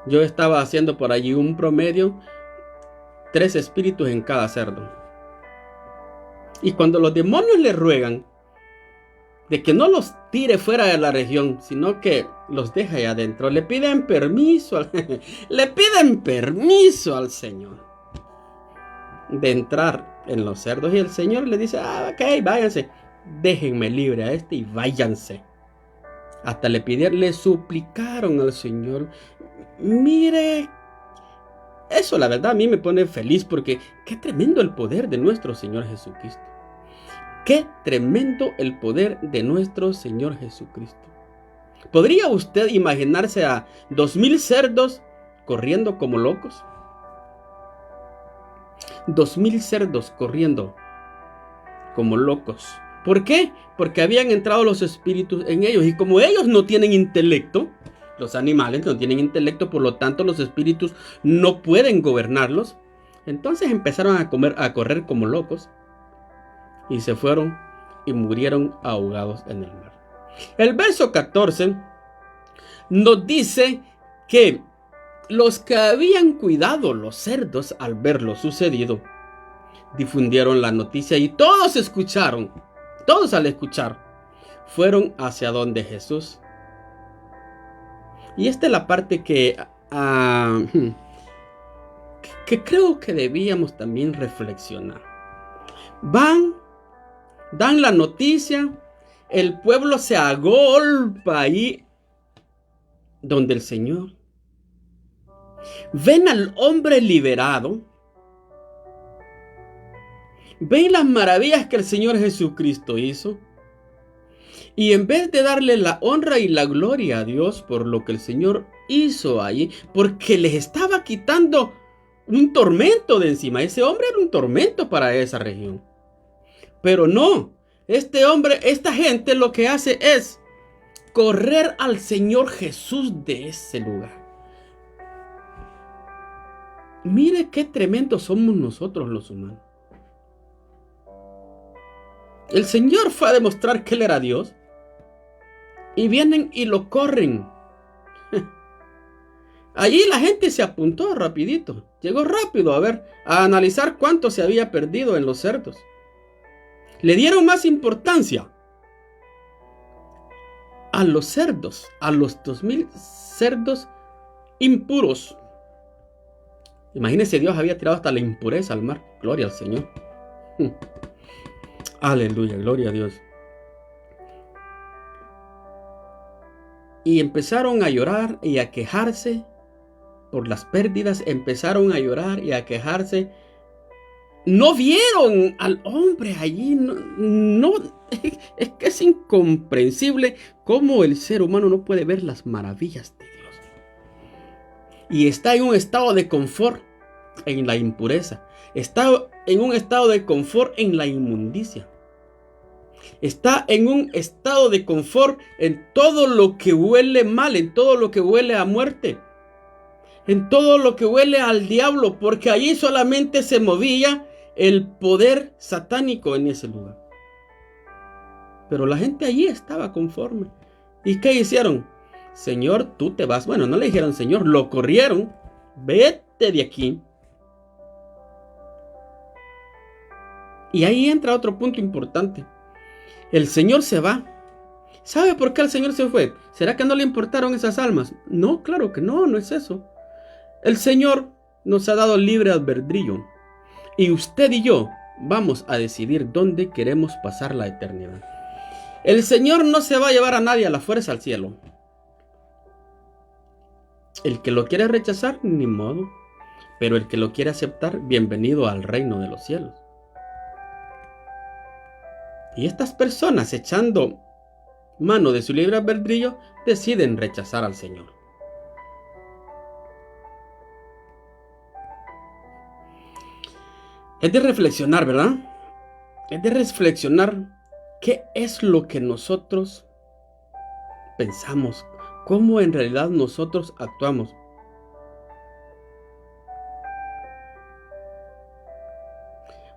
Yo estaba haciendo por allí un promedio, 3 espíritus en cada cerdo. Y cuando los demonios le ruegan de que no los tire fuera de la región, sino que los deje ahí adentro, le piden permiso al Señor de entrar en los cerdos. Y el Señor le dice, ok, váyanse, déjenme libre a este y váyanse. Hasta le suplicaron al Señor. Mire, eso la verdad a mí me pone feliz, porque qué tremendo el poder de nuestro Señor Jesucristo. Qué tremendo el poder de nuestro Señor Jesucristo. ¿Podría usted imaginarse a 2000 cerdos corriendo como locos? 2000 cerdos corriendo como locos. ¿Por qué? Porque habían entrado los espíritus en ellos. Y como ellos no tienen intelecto, los animales no tienen intelecto, por lo tanto los espíritus no pueden gobernarlos. Entonces empezaron a correr como locos. Y se fueron y murieron ahogados en el mar. El verso 14 nos dice que los que habían cuidado los cerdos, al ver lo sucedido, difundieron la noticia y todos escucharon. Todos al escuchar fueron hacia donde Jesús. Y esta es la parte que creo que debíamos también reflexionar. Dan la noticia, el pueblo se agolpa ahí donde el Señor. Ven al hombre liberado. Ven las maravillas que el Señor Jesucristo hizo. Y en vez de darle la honra y la gloria a Dios por lo que el Señor hizo allí, porque les estaba quitando un tormento de encima. Ese hombre era un tormento para esa región. Pero no, esta gente lo que hace es correr al Señor Jesús de ese lugar. Mire qué tremendos somos nosotros los humanos. El Señor fue a demostrar que Él era Dios. Y vienen y lo corren. Allí la gente se apuntó rapidito. Llegó rápido a analizar cuánto se había perdido en los cerdos. Le dieron más importancia a los cerdos, a los 2000 cerdos impuros. Imagínense, Dios había tirado hasta la impureza al mar. Gloria al Señor. Aleluya, gloria a Dios. Y empezaron a llorar y a quejarse por las pérdidas. Empezaron a llorar y a quejarse. No vieron al hombre allí. No, es que es incomprensible cómo el ser humano no puede ver las maravillas de Dios. Y está en un estado de confort en la impureza. Está en un estado de confort en la inmundicia. Está en un estado de confort en todo lo que huele mal, en todo lo que huele a muerte, en todo lo que huele al diablo, porque allí solamente se movía el poder satánico en ese lugar. Pero la gente allí estaba conforme. ¿Y qué hicieron? Señor, tú te vas. Bueno, no le dijeron Señor, lo corrieron. Vete de aquí. Y ahí entra otro punto importante. El Señor se va. ¿Sabe por qué el Señor se fue? ¿Será que no le importaron esas almas? No, claro que no, no es eso. El Señor nos ha dado libre albedrío. Y usted y yo vamos a decidir dónde queremos pasar la eternidad. El Señor no se va a llevar a nadie a la fuerza al cielo. El que lo quiere rechazar, ni modo. Pero el que lo quiere aceptar, bienvenido al reino de los cielos. Y estas personas, echando mano de su libre albedrío, deciden rechazar al Señor. Es de reflexionar, ¿verdad? Es de reflexionar qué es lo que nosotros pensamos, cómo en realidad nosotros actuamos.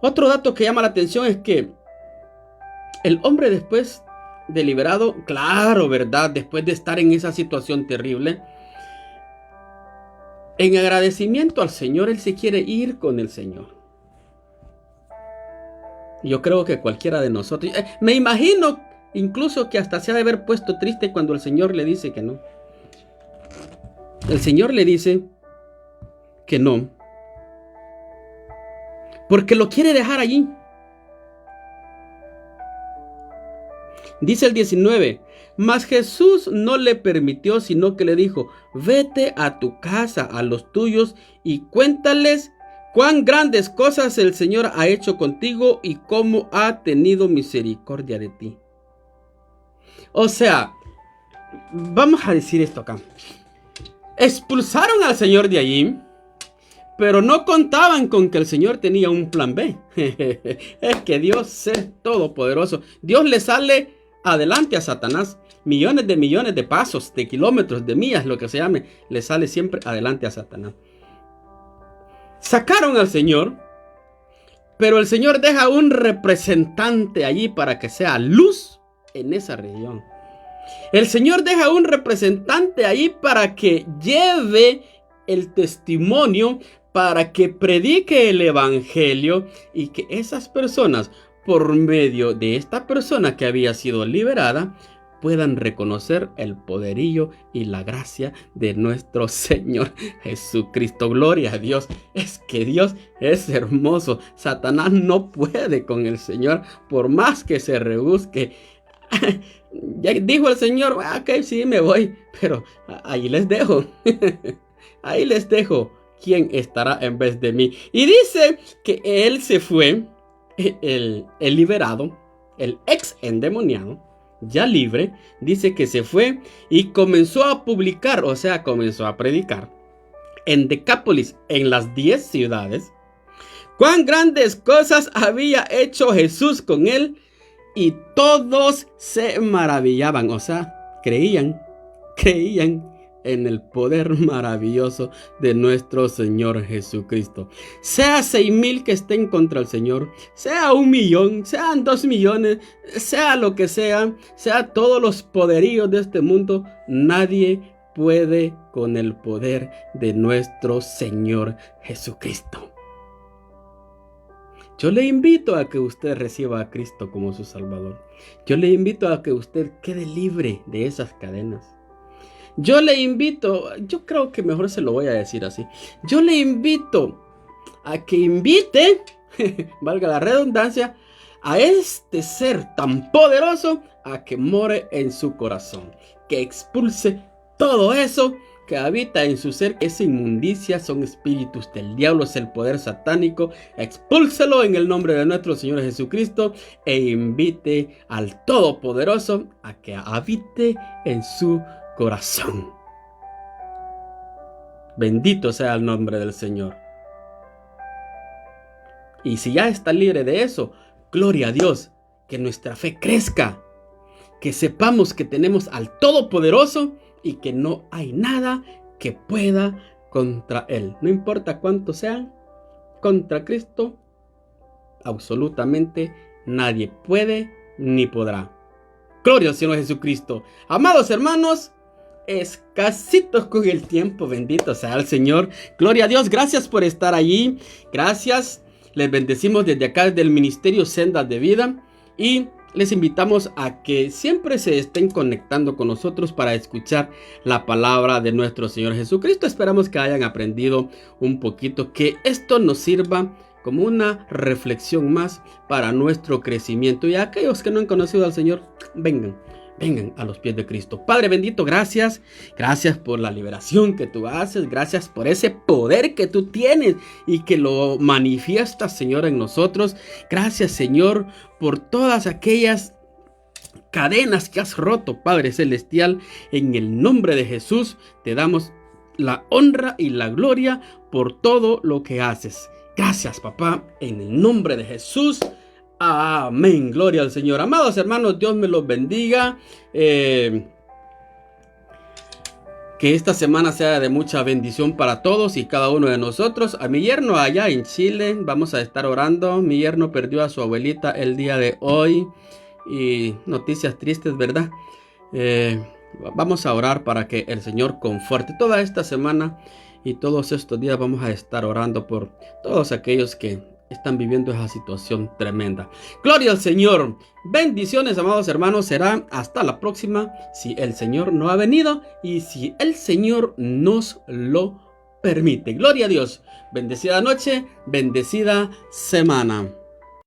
Otro dato que llama la atención es que el hombre, después de liberado, claro, ¿verdad? Después de estar en esa situación terrible, en agradecimiento al Señor, él se quiere ir con el Señor. Yo creo que cualquiera de nosotros, me imagino incluso que hasta se ha de haber puesto triste cuando el Señor le dice que no. El Señor le dice que no. porque lo quiere dejar allí. Dice el 19, mas Jesús no le permitió, sino que le dijo, vete a tu casa, a los tuyos, y cuéntales cuán grandes cosas el Señor ha hecho contigo y cómo ha tenido misericordia de ti. O sea, vamos a decir esto acá. Expulsaron al Señor de allí, pero no contaban con que el Señor tenía un plan B. Es que Dios es todopoderoso. Dios le sale adelante a Satanás. Millones de pasos, de kilómetros, de millas, lo que se llame, le sale siempre adelante a Satanás. Sacaron al Señor, pero el Señor deja un representante allí para que sea luz en esa región. El Señor deja un representante ahí para que lleve el testimonio, para que predique el evangelio y que esas personas, por medio de esta persona que había sido liberada, puedan reconocer el poderío y la gracia de nuestro Señor Jesucristo. Gloria a Dios. Es que Dios es hermoso. Satanás no puede con el Señor, por más que se rebusque. Ya dijo el Señor, ok, sí, me voy, pero ahí les dejo. Ahí les dejo. ¿Quién estará en vez de mí? Y dice que él se fue, el liberado, el ex endemoniado, ya libre, dice que se fue y comenzó a publicar, o sea, comenzó a predicar en Decápolis, en las 10 ciudades, cuán grandes cosas había hecho Jesús con él, y todos se maravillaban, o sea, creían en el poder maravilloso de nuestro Señor Jesucristo. Sea 6,000 que estén contra el Señor, sea 1,000,000, sean 2,000,000, sea lo que sea todos los poderíos de este mundo, nadie puede con el poder de nuestro Señor Jesucristo. Yo le invito a que usted reciba a Cristo como su Salvador. Yo le invito a que usted quede libre de esas cadenas. Yo le invito, yo creo que mejor se lo voy a decir así. Yo le invito a que invite, valga la redundancia, a este ser tan poderoso a que more en su corazón. Que expulse todo eso que habita en su ser. Esa inmundicia son espíritus del diablo, es el poder satánico. Expúlselo en el nombre de nuestro Señor Jesucristo e invite al Todopoderoso a que habite en su corazón. Bendito sea el nombre del Señor. Y si ya está libre de eso, gloria a Dios, que nuestra fe crezca, que sepamos que tenemos al Todopoderoso y que no hay nada que pueda contra Él. No importa cuántos sean, contra Cristo absolutamente nadie puede ni podrá. Gloria al Señor Jesucristo. Amados hermanos, escasitos con el tiempo, bendito sea el Señor. Gloria a Dios, gracias por estar allí. Gracias, les bendecimos desde acá, desde el Ministerio Sendas de Vida. Y les invitamos a que siempre se estén conectando con nosotros para escuchar la palabra de nuestro Señor Jesucristo. Esperamos que hayan aprendido un poquito, que esto nos sirva como una reflexión más para nuestro crecimiento. Y a aquellos que no han conocido al Señor, vengan a los pies de Cristo. Padre bendito, gracias por la liberación que tú haces, gracias por ese poder que tú tienes y que lo manifiestas, Señor, en nosotros. Gracias, Señor, por todas aquellas cadenas que has roto, Padre celestial. En el nombre de Jesús te damos la honra y la gloria por todo lo que haces. Gracias, papá, en el nombre de Jesús. Amén, gloria al Señor. Amados hermanos, Dios me los bendiga. Que esta semana sea de mucha bendición para todos y cada uno de nosotros. A mi yerno allá en Chile vamos a estar orando. Mi yerno perdió a su abuelita el día de hoy. Y noticias tristes, ¿verdad? Vamos a orar para que el Señor conforte toda esta semana. Y todos estos días vamos a estar orando por todos aquellos que están viviendo esa situación tremenda. Gloria al Señor. Bendiciones, amados hermanos. Será hasta la próxima, si el Señor no ha venido y si el Señor nos lo permite. Gloria a Dios. Bendecida noche, bendecida semana.